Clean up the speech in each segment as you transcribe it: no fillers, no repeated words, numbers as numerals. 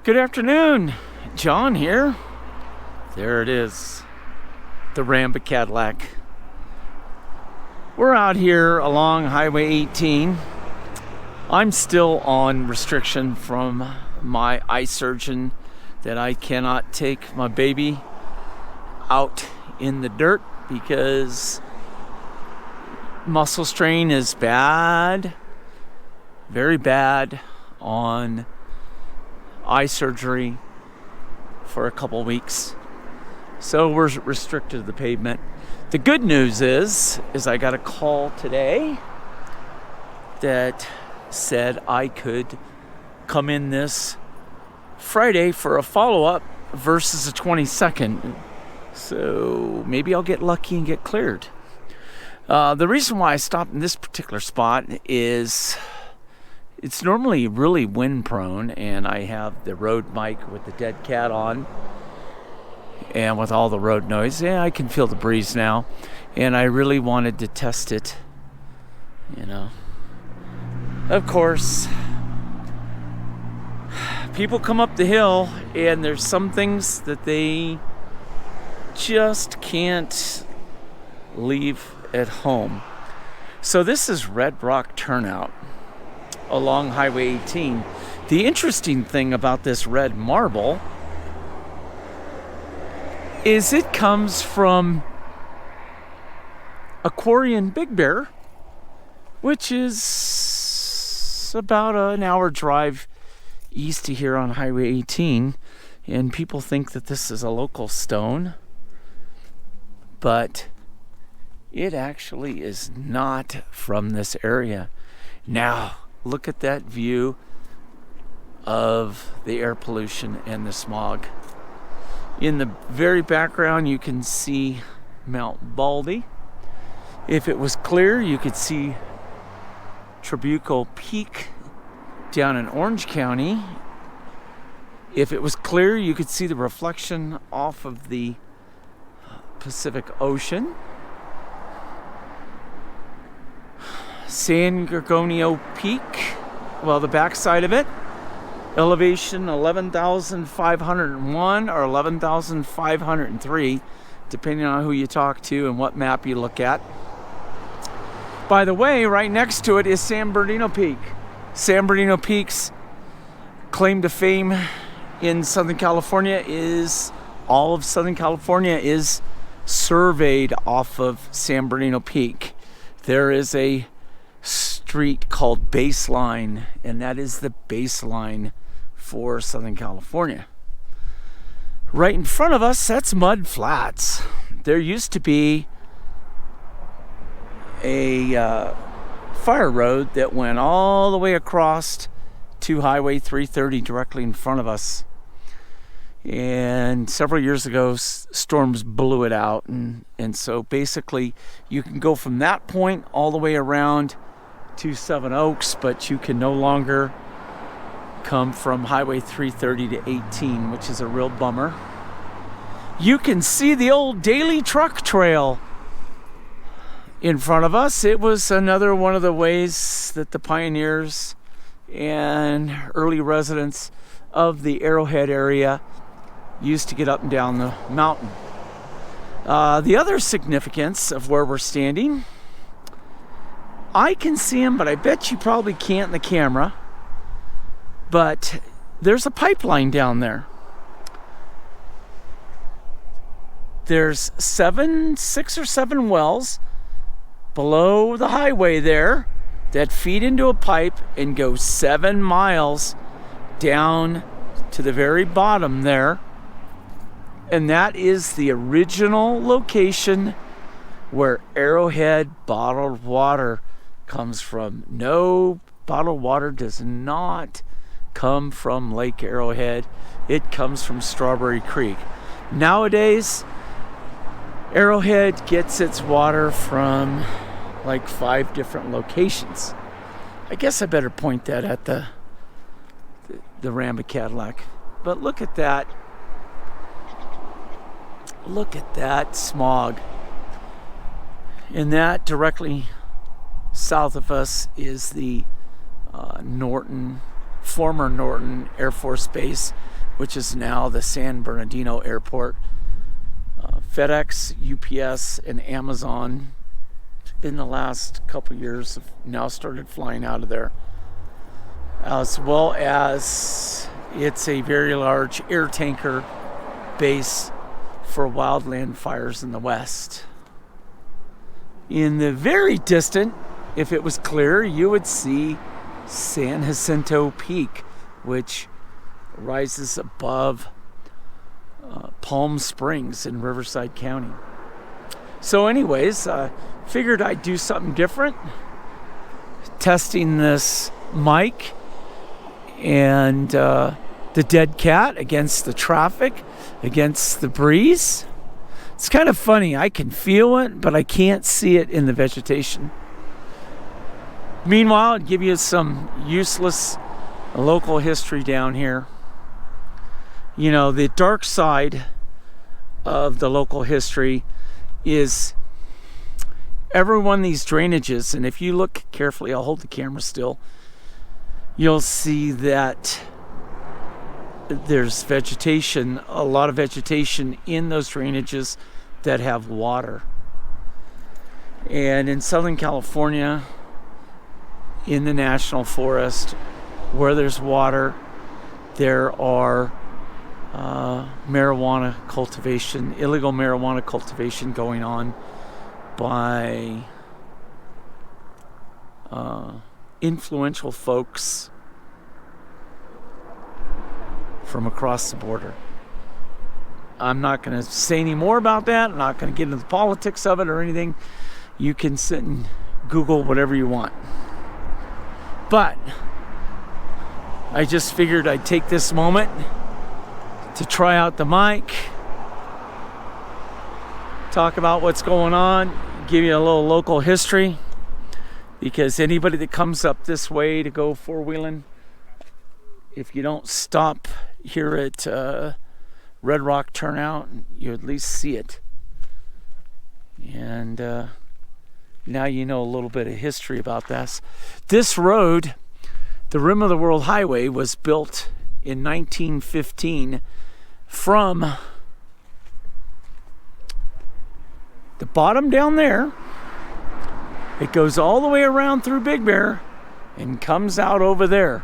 Good afternoon, John here. There it is, the Ramba Cadillac. We're out here along Highway 18. I'm still on restriction from my eye surgeon that I cannot take my baby out in the dirt because muscle strain is bad, very bad on eye surgery for a couple weeks. So we're restricted to the pavement. The good news is I got a call today that said I could come in this Friday for a follow-up versus a 22nd. So maybe I'll get lucky and get cleared. The reason why I stopped in this particular spot is it's normally really wind prone, and I have the road mic with the dead cat on and with all the road noise. Yeah, I can feel the breeze now, and I really wanted to test it, Of course, people come up the hill and there's some things that they just can't leave at home. So this is Red Rock Turnout along Highway 18. The interesting thing about this red marble is it comes from a quarry in Big Bear, which is about an hour drive east of here on Highway 18. And people think that this is a local stone, but it actually is not from this area. Now, look at that view of the air pollution and the smog. In the very background, you can see Mount Baldy. If it was clear, you could see Trabuco Peak down in Orange County. If it was clear, you could see the reflection off of the Pacific Ocean. San Gorgonio Peak, well, the backside of it, elevation 11,501 or 11,503, depending on who you talk to and what map you look at. By the way, right next to it is San Bernardino Peak. San Bernardino Peak's claim to fame in Southern California is all of Southern California is surveyed off of San Bernardino Peak. There is a street called Baseline, and that is the baseline for Southern California. Right in front of us, that's Mud Flats. There used to be a fire road that went all the way across to Highway 330 directly in front of us. And several years ago, storms blew it out. And so basically, you can go from that point all the way around to Seven Oaks, but you can no longer come from Highway 330 to 18, which is a real bummer. You can see the old Daily Truck Trail in front of us. It was another one of the ways that the pioneers and early residents of the Arrowhead area used to get up and down the mountain. The other significance of where we're standing, I can see him, but I bet you probably can't in the camera. But there's a pipeline down there. There's 6 or 7 wells below the highway there that feed into a pipe and go 7 miles down to the very bottom there. And that is the original location where Arrowhead bottled water comes from. No, bottled water does not come from Lake Arrowhead. It comes from Strawberry Creek. Nowadays, Arrowhead gets its water from like 5 different locations. I guess I better point that at the Ramba Cadillac. But look at that. Look at that smog. And that directly south of us is the former Norton Air Force Base. which is now the San Bernardino Airport. FedEx, UPS, and Amazon in the last couple years have now started flying out of there, as well as it's a very large air tanker base for wildland fires in the west. In the very distant, if it was clear, you would see San Jacinto Peak, which rises above Palm Springs in Riverside County. So anyways, figured I'd do something different, testing this mic and the dead cat against the traffic, against the breeze. It's kind of funny. I can feel it, but I can't see it in the vegetation. Meanwhile, I'd give you some useless local history down here. You know, the dark side of the local history is every one of these drainages, and if you look carefully, I'll hold the camera still, you'll see that there's vegetation, a lot of vegetation in those drainages that have water. And in Southern California, in the National Forest, where there's water, there are marijuana cultivation, illegal marijuana cultivation going on by influential folks from across the border. I'm not going to say any more about that. I'm not going to get into the politics of it or anything. You can sit and Google whatever you want. But I just figured I'd take this moment to try out the mic, talk about what's going on, give you a little local history, because anybody that comes up this way to go four-wheeling, if you don't stop here at Red Rock Turnout, you at least see it. And now you know a little bit of history about this. This road, the Rim of the World Highway, was built in 1915 from the bottom down there. It goes all the way around through Big Bear and comes out over there.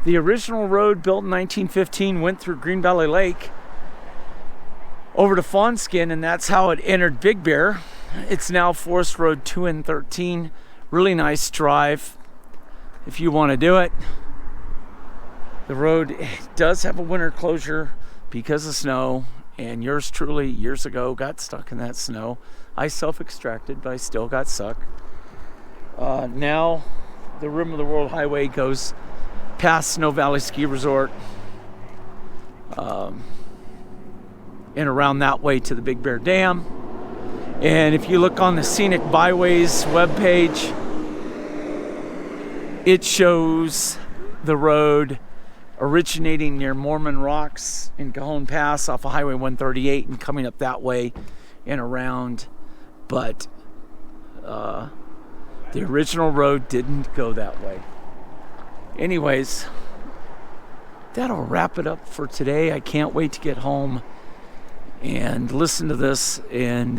The original road, built in 1915, went through Green Valley Lake over to Fawnskin, and that's how it entered Big Bear. It's now Forest Road 2 and 13. Really nice drive if you want to do it. The road does have a winter closure because of snow, and yours truly years ago got stuck in that snow. I self-extracted, but I still got stuck. Now the Rim of the World Highway goes past Snow Valley Ski Resort and around that way to the Big Bear Dam. And if you look on the Scenic Byways webpage, it shows the road originating near Mormon Rocks in Cajon Pass off of Highway 138 and coming up that way and around. But the original road didn't go that way. Anyways, that'll wrap it up for today. I can't wait to get home and listen to this and